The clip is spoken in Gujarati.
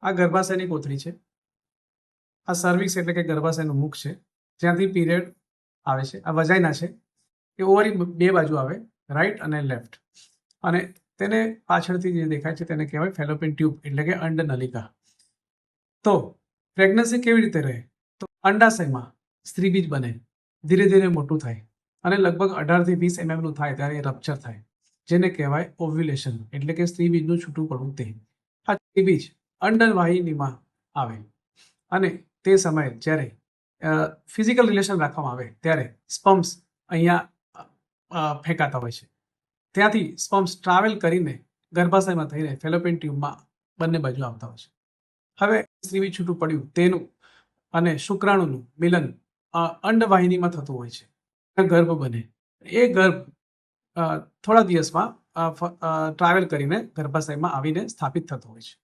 આ ગર્ભાશયની કોથળી છે, આ સર્વિક્સ એટલે કે ગર્ભાશયનું મુખ છે, જ્યાંથી પીરિયડ આવે છે. આ વજાઇના છે, એ ઓવરી બે બાજુ આવે, રાઈટ અને લેફ્ટ, અને તેને પાછળથી જે દેખાય છે તેને કહેવાય ફેલોપિયન ટ્યુબ એટલે કે અંડનલિકા. તો પ્રેગ્નન્સી કેવી રીતે રહે? તો અંડાશયમાં સ્ત્રીબીજ બને, ધીરે ધીરે મોટું થાય અને લગભગ 18 થી 20 mm થાય ત્યારે રપ્ચર થાય, જેને કહેવાય ઓવ્યુલેશન એટલે કે સ્ત્રીબીજનું છૂટું પડવું. તે આ સ્ત્રીબીજ અંડવાહિનીમાં આવે અને તે સમયે જ્યારે ફિઝિકલ રિલેશન રાખવામાં આવે ત્યારે સ્પમ્સ અહીંયા ફેંકાતા હોય છે. ત્યાંથી સ્પમ્સ ટ્રાવેલ કરીને ગર્ભાશયમાં થઈને ફેલોપિયન ટ્યુબમાં બંને બાજુ આવતા હોય છે. હવે સ્ત્રીબીજ છૂટું પડ્યું તેનું અને શુક્રાણુનું મિલન અંડવાહિનીમાં થતું હોય છે, ગર્ભ બને. એ ગર્ભ થોડા દિવસમાં ટ્રાવેલ કરીને ગર્ભાશયમાં આવીને સ્થાપિત થતો હોય છે.